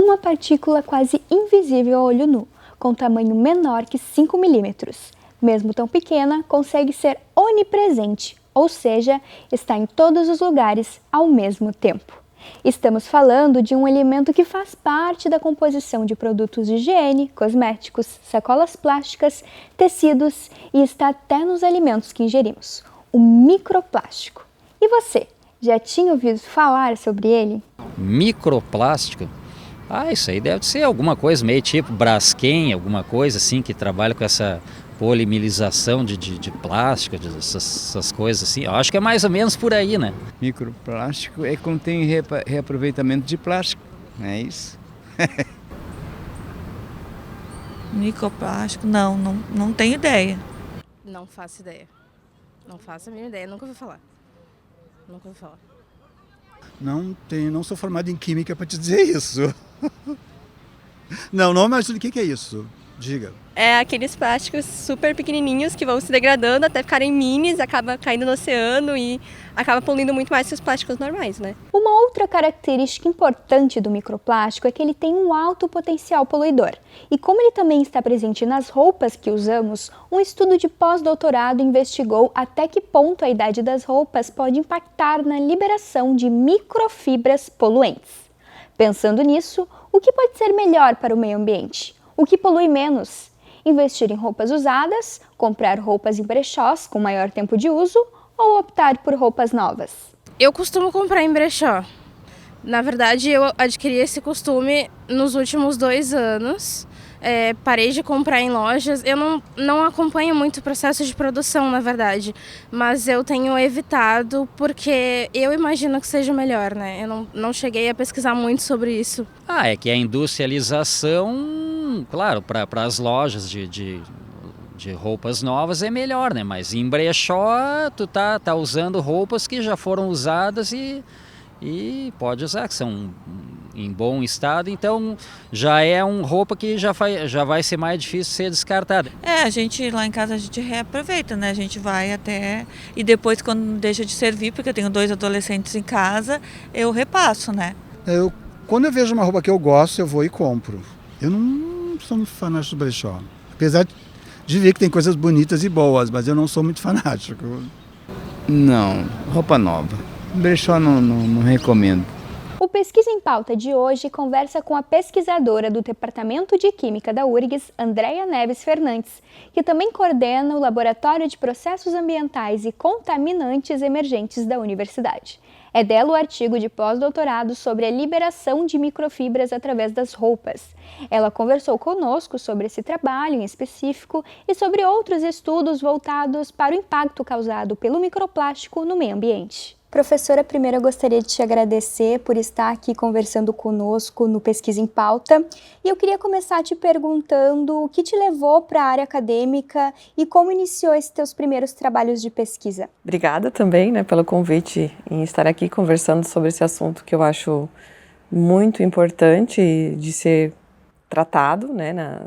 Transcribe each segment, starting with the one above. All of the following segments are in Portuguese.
uma partícula quase invisível a olho nu, com tamanho menor que 5 milímetros. Mesmo tão pequena, consegue ser onipresente, ou seja, está em todos os lugares ao mesmo tempo. Estamos falando de um elemento que faz parte da composição de produtos de higiene, cosméticos, sacolas plásticas, tecidos e está até nos alimentos que ingerimos, o microplástico. E você, já tinha ouvido falar sobre ele? Microplástico? Isso aí deve ser alguma coisa meio tipo Braskem, alguma coisa assim que trabalha com essa polimerização de plástico, essas coisas assim. Eu acho que é mais ou menos por aí, né? Microplástico é quando tem reaproveitamento de plástico, não é isso? Microplástico? Não tenho ideia. Não faço ideia. Não faço a mínima ideia, nunca ouvi falar. Nunca ouvi falar. Não sou formado em química para te dizer isso. Não imagino o que é isso. Diga. É aqueles plásticos super pequenininhos que vão se degradando até ficarem minis, acaba caindo no oceano e acaba poluindo muito mais que os plásticos normais, né? Uma outra característica importante do microplástico é que ele tem um alto potencial poluidor. E como ele também está presente nas roupas que usamos, um estudo de pós-doutorado investigou até que ponto a idade das roupas pode impactar na liberação de microfibras poluentes. Pensando nisso, o que pode ser melhor para o meio ambiente? O que polui menos? Investir em roupas usadas, comprar roupas em brechós com maior tempo de uso ou optar por roupas novas? Eu costumo comprar em brechó. Na verdade, eu adquiri esse costume nos últimos 2 anos. Parei de comprar em lojas. Eu não acompanho muito o processo de produção, na verdade. Mas eu tenho evitado porque eu imagino que seja melhor, né? Eu não cheguei a pesquisar muito sobre isso. É que a industrialização, claro, para as lojas de roupas novas é melhor, né? Mas em brechó tu tá usando roupas que já foram usadas e pode usar, que são em bom estado, então já é uma roupa que já vai ser mais difícil ser descartada. A gente lá em casa a gente reaproveita, né? A gente vai até e depois quando deixa de servir, porque eu tenho 2 adolescentes em casa, eu repasso, né? Quando eu vejo uma roupa que eu gosto, eu vou e compro. Eu não sou muito fanático do brechó. Apesar de ver que tem coisas bonitas e boas, mas eu não sou muito fanático. Não, roupa nova. Brechó não recomendo. O Pesquisa em Pauta de hoje conversa com a pesquisadora do Departamento de Química da URGS, Andréia Neves Fernandes, que também coordena o Laboratório de Processos Ambientais e Contaminantes Emergentes da Universidade. É dela o artigo de pós-doutorado sobre a liberação de microfibras através das roupas. Ela conversou conosco sobre esse trabalho em específico e sobre outros estudos voltados para o impacto causado pelo microplástico no meio ambiente. Professora, primeiro eu gostaria de te agradecer por estar aqui conversando conosco no Pesquisa em Pauta. E eu queria começar te perguntando o que te levou para a área acadêmica e como iniciou esses teus primeiros trabalhos de pesquisa. Obrigada também, pelo convite em estar aqui conversando sobre esse assunto que eu acho muito importante de ser tratado,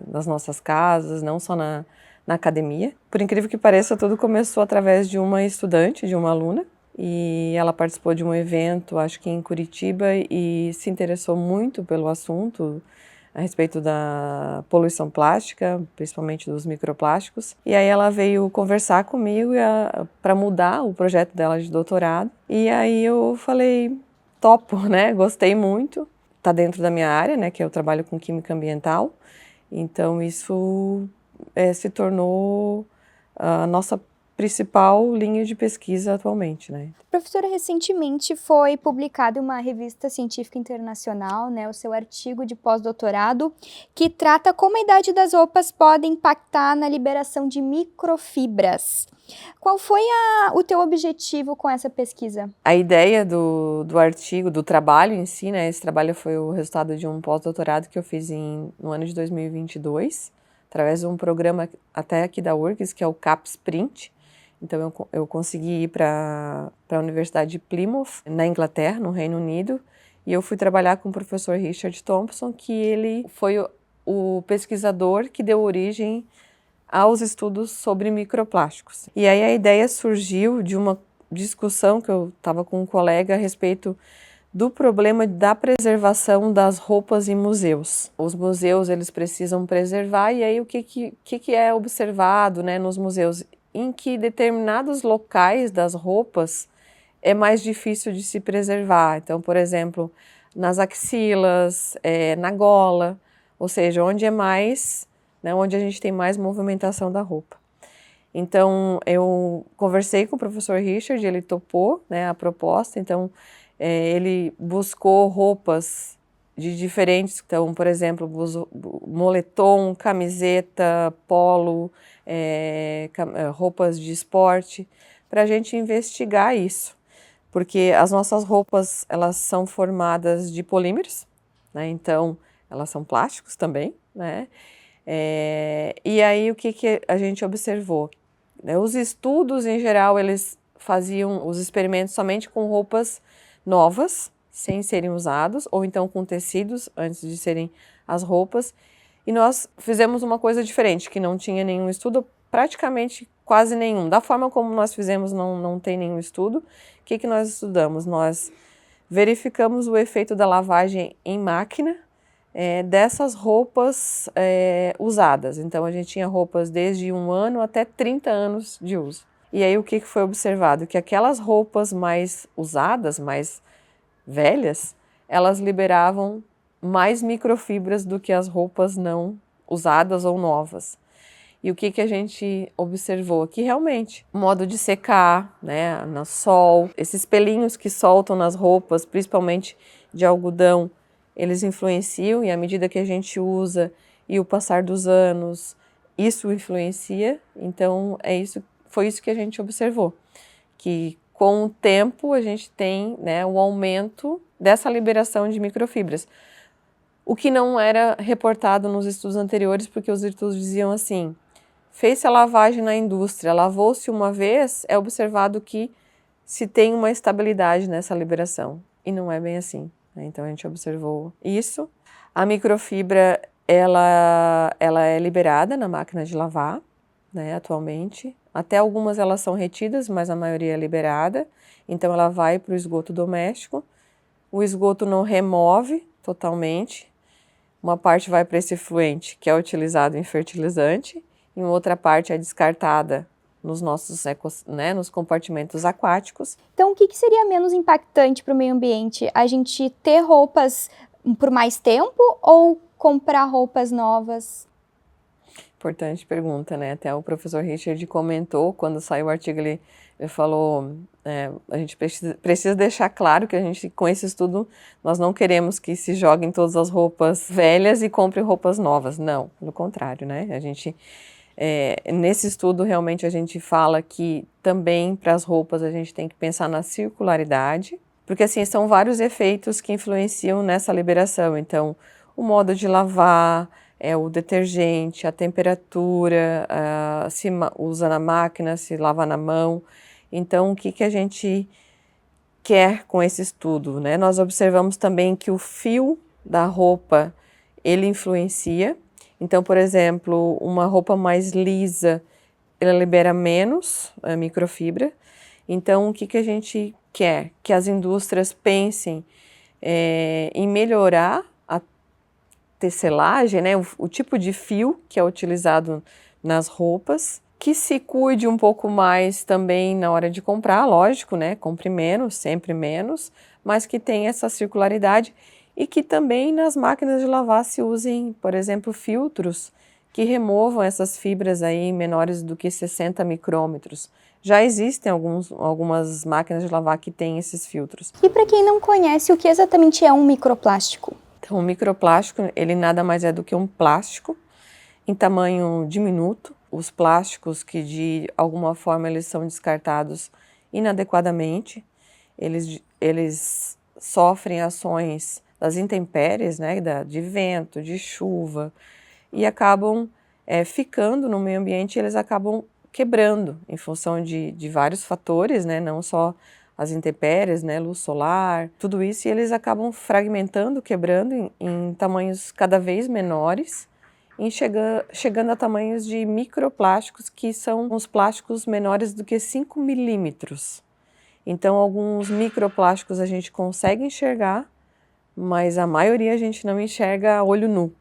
nas nossas casas, não só na academia. Por incrível que pareça, tudo começou através de uma estudante, de uma aluna, e ela participou de um evento, acho que em Curitiba, e se interessou muito pelo assunto a respeito da poluição plástica, principalmente dos microplásticos. E aí ela veio conversar comigo para mudar o projeto dela de doutorado. E aí eu falei, topo, gostei muito. Está dentro da minha área, que eu trabalho com química ambiental. Então isso se tornou a nossa principal linha de pesquisa atualmente, Professora, recentemente foi publicado em uma revista científica internacional, o seu artigo de pós-doutorado, que trata como a idade das roupas pode impactar na liberação de microfibras. Qual foi o teu objetivo com essa pesquisa? A ideia do artigo, do trabalho em si, esse trabalho foi o resultado de um pós-doutorado que eu fiz no ano de 2022, através de um programa até aqui da URGS, que é o CAPS-Print. Então eu consegui ir para a Universidade de Plymouth, na Inglaterra, no Reino Unido, e eu fui trabalhar com o professor Richard Thompson, que ele foi o pesquisador que deu origem aos estudos sobre microplásticos. E aí a ideia surgiu de uma discussão que eu estava com um colega a respeito do problema da preservação das roupas em museus. Os museus, eles precisam preservar, e aí o que é observado, né, nos museus? Em que determinados locais das roupas é mais difícil de se preservar. Então, por exemplo, nas axilas, na gola, ou seja, onde é mais, né, onde a gente tem mais movimentação da roupa. Então, eu conversei com o professor Richard, ele topou, né, a proposta, então ele buscou roupas de diferentes, então, por exemplo, moletom, camiseta, polo, roupas de esporte, para a gente investigar isso, porque as nossas roupas, elas são formadas de polímeros, né, então elas são plásticos também, né, e aí o que a gente observou? Os estudos, em geral, eles faziam os experimentos somente com roupas novas, sem serem usados, ou então com tecidos antes de serem as roupas. E nós fizemos uma coisa diferente, que não tinha nenhum estudo, praticamente quase nenhum. Da forma como nós fizemos, não tem nenhum estudo. O que nós estudamos? Nós verificamos o efeito da lavagem em máquina dessas roupas usadas. Então, a gente tinha roupas desde 1 ano até 30 anos de uso. E aí, o que foi observado? Que aquelas roupas mais usadas, mais velhas, elas liberavam mais microfibras do que as roupas não usadas ou novas. E o que a gente observou? Que realmente o modo de secar, né, no sol, esses pelinhos que soltam nas roupas, principalmente de algodão, eles influenciam, e à medida que a gente usa e o passar dos anos, isso influencia. Então, foi isso que a gente observou, que com o tempo a gente tem, né, o aumento dessa liberação de microfibras. O que não era reportado nos estudos anteriores, porque os estudos diziam assim, fez-se a lavagem na indústria, lavou-se uma vez, é observado que se tem uma estabilidade nessa liberação, e não é bem assim, né? Então a gente observou isso. A microfibra, ela é liberada na máquina de lavar, né, atualmente. Até algumas elas são retidas, mas a maioria é liberada. Então ela vai para o esgoto doméstico. O esgoto não remove totalmente. Uma parte vai para esse efluente, que é utilizado em fertilizante, e outra parte é descartada nos nossos nos compartimentos aquáticos. Então, o que seria menos impactante para o meio ambiente? A gente ter roupas por mais tempo ou comprar roupas novas? Importante pergunta, né? Até o professor Richard comentou, quando saiu o artigo, ele falou, a gente precisa deixar claro que a gente, com esse estudo, nós não queremos que se joguem todas as roupas velhas e comprem roupas novas. Não, pelo contrário, né? A gente, nesse estudo, realmente, a gente fala que também para as roupas a gente tem que pensar na circularidade, porque, assim, são vários efeitos que influenciam nessa liberação. Então, o modo de lavar, o detergente, a temperatura, se usa na máquina, se lava na mão. Então, o que a gente quer com esse estudo, né? Nós observamos também que o fio da roupa, ele influencia. Então, por exemplo, uma roupa mais lisa, ela libera menos microfibra. Então, o que a gente quer? Que as indústrias pensem em melhorar tecelagem, né, o tipo de fio que é utilizado nas roupas, que se cuide um pouco mais também na hora de comprar, lógico, né, compre menos, sempre menos, mas que tenha essa circularidade e que também nas máquinas de lavar se usem, por exemplo, filtros que removam essas fibras aí menores do que 60 micrômetros. Já existem algumas máquinas de lavar que têm esses filtros. E para quem não conhece, o que exatamente é um microplástico? Então, o microplástico, ele nada mais é do que um plástico em tamanho diminuto. Os plásticos que, de alguma forma, eles são descartados inadequadamente, eles sofrem ações das intempéries, né, de vento, de chuva, e acabam ficando no meio ambiente, eles acabam quebrando em função de vários fatores, né, não só as intempéries, né, luz solar, tudo isso, e eles acabam fragmentando, quebrando em tamanhos cada vez menores, e chegando a tamanhos de microplásticos, que são os plásticos menores do que 5 milímetros. Então, alguns microplásticos a gente consegue enxergar, mas a maioria a gente não enxerga a olho nu.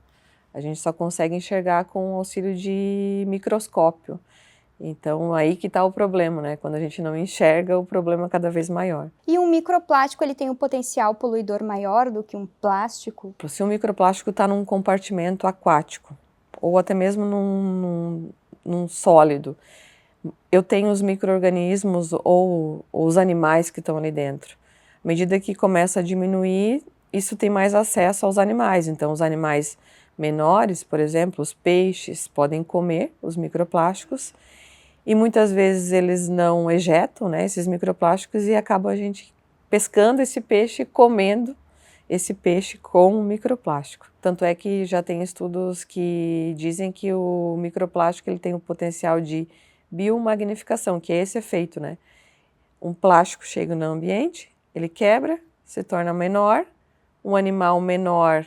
A gente só consegue enxergar com o auxílio de microscópio. Então, aí que está o problema, né? Quando a gente não enxerga, o problema é cada vez maior. E um microplástico, ele tem um potencial poluidor maior do que um plástico? Se um microplástico está num compartimento aquático, ou até mesmo num sólido, eu tenho os micro-organismos ou os animais que estão ali dentro. À medida que começa a diminuir, isso tem mais acesso aos animais. Então, os animais menores, por exemplo, os peixes, podem comer os microplásticos e muitas vezes eles não ejetam, né, esses microplásticos e acaba a gente pescando esse peixe e comendo esse peixe com microplástico. Tanto é que já tem estudos que dizem que o microplástico ele tem o potencial de biomagnificação, que é esse efeito, né? Um plástico chega no ambiente, ele quebra, se torna menor, um animal menor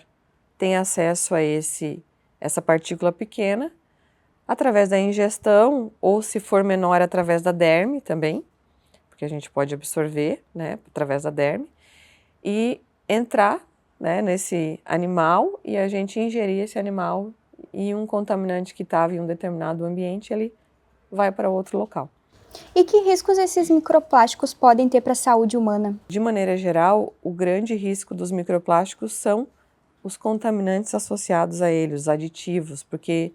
tem acesso a essa partícula pequena através da ingestão, ou se for menor, através da derme também, porque a gente pode absorver, né, através da derme, e entrar, né, nesse animal e a gente ingerir esse animal e um contaminante que estava em um determinado ambiente, ele vai para outro local. E que riscos esses microplásticos podem ter para a saúde humana? De maneira geral, o grande risco dos microplásticos são os contaminantes associados a eles, os aditivos, porque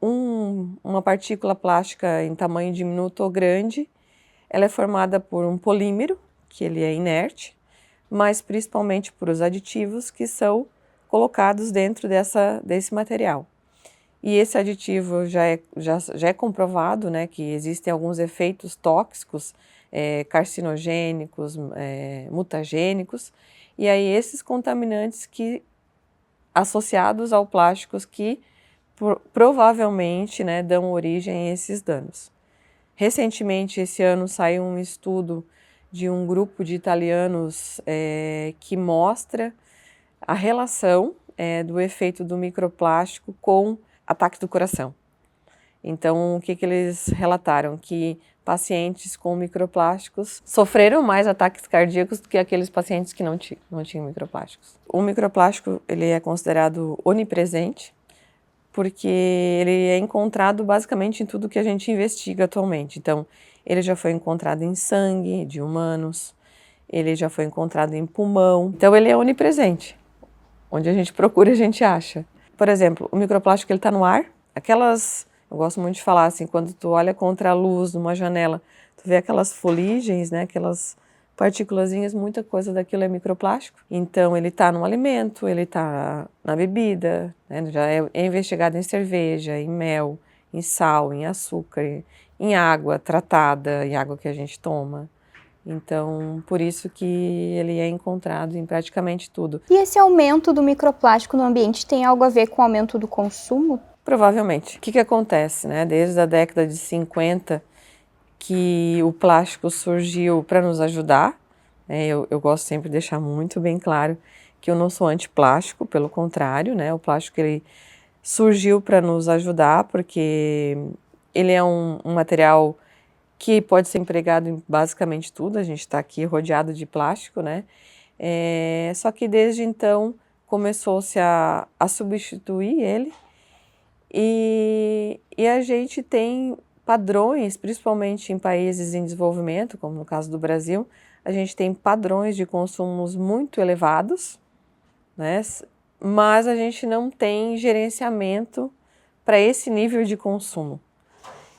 uma partícula plástica em tamanho diminuto ou grande, ela é formada por um polímero, que ele é inerte, mas principalmente por os aditivos que são colocados dentro desse material. E esse aditivo já é comprovado, né, que existem alguns efeitos tóxicos, carcinogênicos, mutagênicos, e aí esses contaminantes que associados ao plásticos que provavelmente, né, dão origem a esses danos. Recentemente, esse ano, saiu um estudo de um grupo de italianos que mostra a relação do efeito do microplástico com ataque do coração. Então, o que eles relataram? Que pacientes com microplásticos sofreram mais ataques cardíacos do que aqueles pacientes que não tinham microplásticos. O microplástico ele é considerado onipresente, porque ele é encontrado basicamente em tudo que a gente investiga atualmente. Então, ele já foi encontrado em sangue de humanos, ele já foi encontrado em pulmão. Então, ele é onipresente. Onde a gente procura, a gente acha. Por exemplo, o microplástico está no ar. Eu gosto muito de falar assim, quando tu olha contra a luz numa janela, tu vê aquelas foligens, né, aquelas partículazinhas, muita coisa daquilo é microplástico. Então, ele está no alimento, ele está na bebida, né, já é investigado em cerveja, em mel, em sal, em açúcar, em água tratada, em água que a gente toma. Então, por isso que ele é encontrado em praticamente tudo. E esse aumento do microplástico no ambiente tem algo a ver com o aumento do consumo? Provavelmente. O que acontece, né? Desde a década de 50, que o plástico surgiu para nos ajudar. Eu gosto sempre de deixar muito bem claro que eu não sou antiplástico, pelo contrário, né? O plástico ele surgiu para nos ajudar, porque ele é um material que pode ser empregado em basicamente tudo. A gente está aqui rodeado de plástico, né? Só que desde então começou-se a substituir ele e a gente tem padrões, principalmente em países em desenvolvimento, como no caso do Brasil, a gente tem padrões de consumos muito elevados, né? Mas a gente não tem gerenciamento para esse nível de consumo.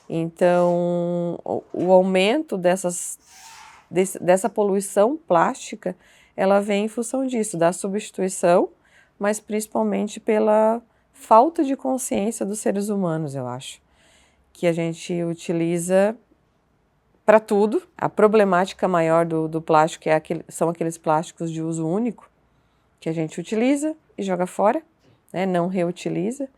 Então, o aumento dessa poluição plástica, ela vem em função disso, da substituição, mas principalmente pela falta de consciência dos seres humanos, eu acho, que a gente utiliza para tudo. A problemática maior do plástico são aqueles plásticos de uso único, que a gente utiliza e joga fora, né, não reutiliza.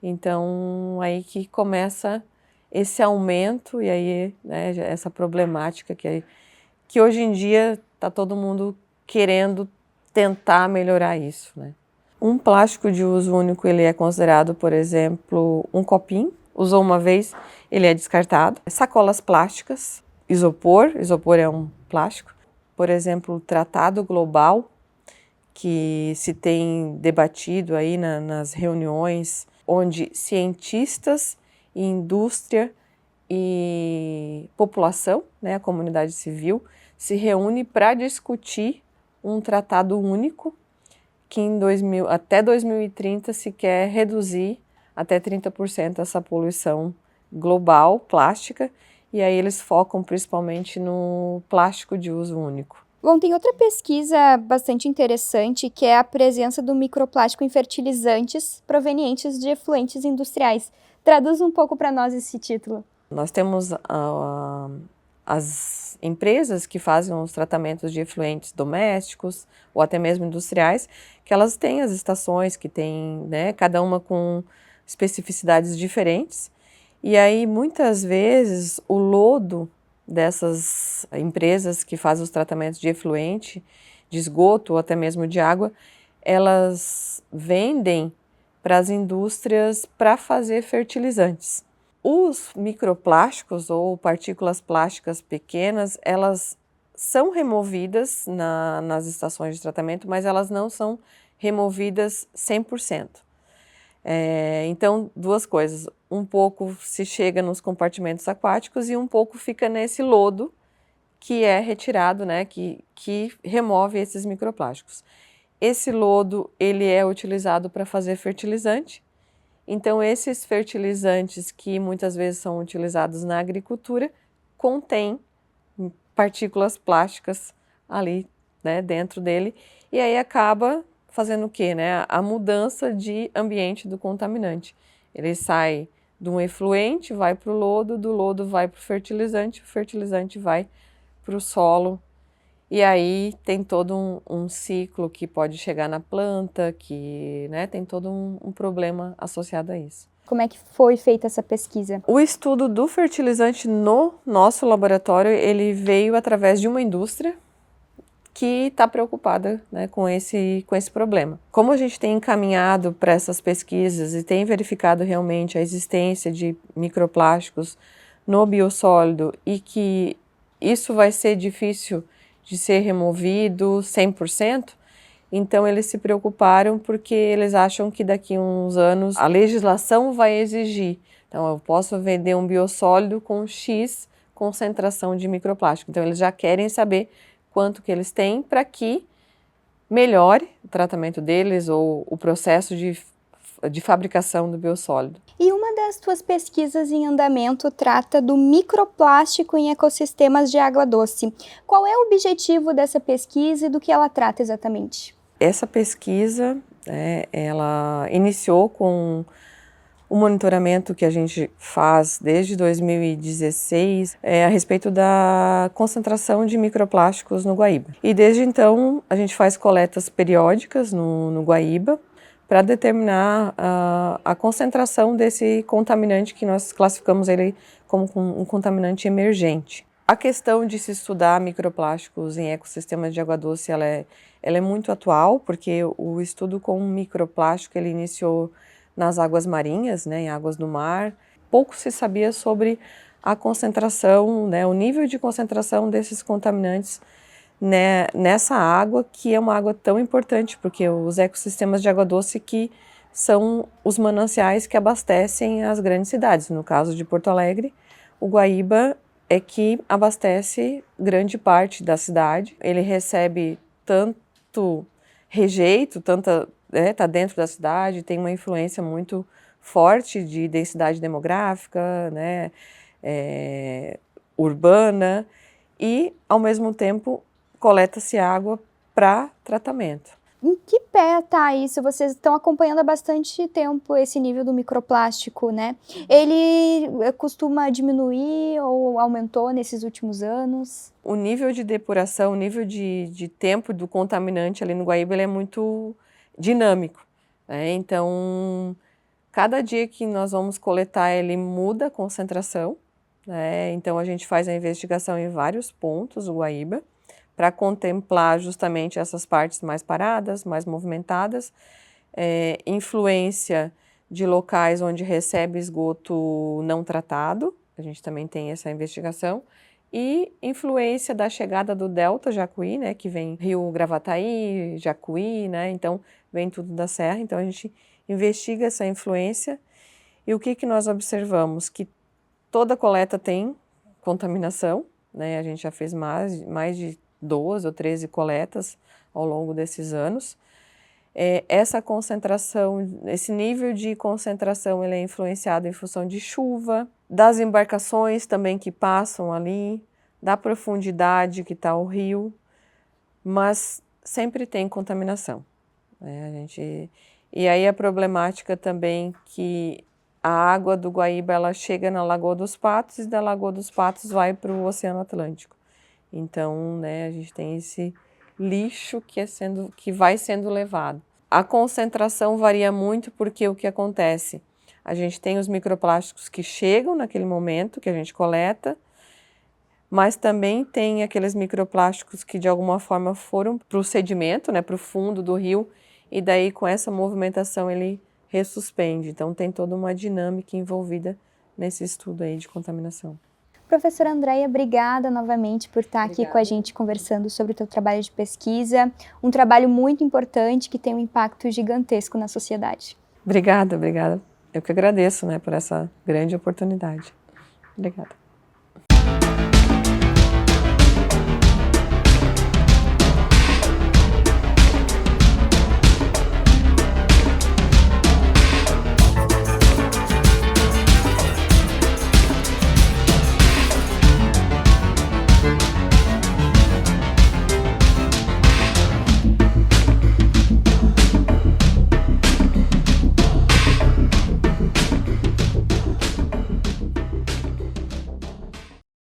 Então, aí que começa esse aumento e aí, né, essa problemática que hoje em dia está todo mundo querendo tentar melhorar isso, né? Um plástico de uso único, ele é considerado, por exemplo, um copinho, usou uma vez, ele é descartado. Sacolas plásticas, isopor. Isopor é um plástico. Por exemplo, o Tratado Global, que se tem debatido aí nas reuniões, onde cientistas e indústria e população, né, a comunidade civil, se reúne para discutir um tratado único que até 2030 se quer reduzir até 30% essa poluição global plástica, e aí eles focam principalmente no plástico de uso único. Bom, tem outra pesquisa bastante interessante, que é a presença do microplástico em fertilizantes provenientes de efluentes industriais. Traduz um pouco para nós esse título. Nós temos as empresas que fazem os tratamentos de efluentes domésticos ou até mesmo industriais, que elas têm as estações que têm, né, cada uma com especificidades diferentes. E aí, muitas vezes, o lodo dessas empresas que fazem os tratamentos de efluente, de esgoto ou até mesmo de água, elas vendem para as indústrias para fazer fertilizantes. Os microplásticos ou partículas plásticas pequenas, elas são removidas nas estações de tratamento, mas elas não são removidas 100%. Então, duas coisas, um pouco se chega nos compartimentos aquáticos e um pouco fica nesse lodo que é retirado, né, que remove esses microplásticos. Esse lodo, ele é utilizado para fazer fertilizante. Então, esses fertilizantes que muitas vezes são utilizados na agricultura contêm partículas plásticas ali, né, dentro dele, e aí acaba fazendo o quê, né? A mudança de ambiente do contaminante. Ele sai de um efluente, vai para o lodo, do lodo vai para o fertilizante vai para o solo. E aí tem todo um ciclo que pode chegar na planta, que, né, tem todo um problema associado a isso. Como é que foi feita essa pesquisa? O estudo do fertilizante no nosso laboratório, ele veio através de uma indústria que está preocupada, né, com esse problema. Como a gente tem encaminhado para essas pesquisas e tem verificado realmente a existência de microplásticos no biossólido e que isso vai ser difícil de ser removido 100%, então eles se preocuparam porque eles acham que daqui a uns anos a legislação vai exigir. Então eu posso vender um biossólido com X concentração de microplástico. Então eles já querem saber quanto que eles têm para que melhore o tratamento deles ou o processo de fabricação do biossólido. E uma das tuas pesquisas em andamento trata do microplástico em ecossistemas de água doce. Qual é o objetivo dessa pesquisa e do que ela trata exatamente? Essa pesquisa, ela iniciou com o monitoramento que a gente faz desde 2016 a respeito da concentração de microplásticos no Guaíba. E desde então a gente faz coletas periódicas no Guaíba para determinar a concentração desse contaminante que nós classificamos ele como um contaminante emergente. A questão de se estudar microplásticos em ecossistemas de água doce ela é muito atual, porque o estudo com microplástico ele iniciou nas águas marinhas, né, em águas do mar. Pouco se sabia sobre a concentração, né, o nível de concentração desses contaminantes, né, nessa água, que é uma água tão importante, porque os ecossistemas de água doce que são os mananciais que abastecem as grandes cidades. No caso de Porto Alegre, o Guaíba é que abastece grande parte da cidade. Ele recebe tanto rejeito, está dentro da cidade, tem uma influência muito forte de densidade demográfica, né, urbana, e, ao mesmo tempo, coleta-se água para tratamento. Em que pé está isso? Vocês estão acompanhando há bastante tempo esse nível do microplástico, né? Ele costuma diminuir ou aumentou nesses últimos anos? O nível de depuração, o nível de tempo do contaminante ali no Guaíba, ele é muito dinâmico, né? Então, cada dia que nós vamos coletar, ele muda a concentração, né? Então, a gente faz a investigação em vários pontos do Guaíba, para contemplar justamente essas partes mais paradas, mais movimentadas, influência de locais onde recebe esgoto não tratado, a gente também tem essa investigação, e influência da chegada do Delta Jacuí, né, que vem Rio Gravataí, Jacuí, né, então vem tudo da serra, então a gente investiga essa influência e o que nós observamos? Que toda coleta tem contaminação, né, a gente já fez mais de 12 ou 13 coletas ao longo desses anos. Essa concentração, esse nível de concentração, ele é influenciado em função de chuva, das embarcações também que passam ali, da profundidade que está o rio, mas sempre tem contaminação, né? E aí a problemática também que a água do Guaíba ela chega na Lagoa dos Patos e da Lagoa dos Patos vai para o Oceano Atlântico. Então, né, a gente tem esse lixo que vai sendo levado. A concentração varia muito porque o que acontece? A gente tem os microplásticos que chegam naquele momento que a gente coleta, mas também tem aqueles microplásticos que de alguma forma foram para o sedimento, né, para o fundo do rio, e daí com essa movimentação ele ressuspende. Então tem toda uma dinâmica envolvida nesse estudo aí de contaminação. Professora Andréia, obrigada novamente por estar aqui com a gente conversando sobre o teu trabalho de pesquisa, um trabalho muito importante que tem um impacto gigantesco na sociedade. Obrigada. Eu que agradeço, né, por essa grande oportunidade. Obrigada.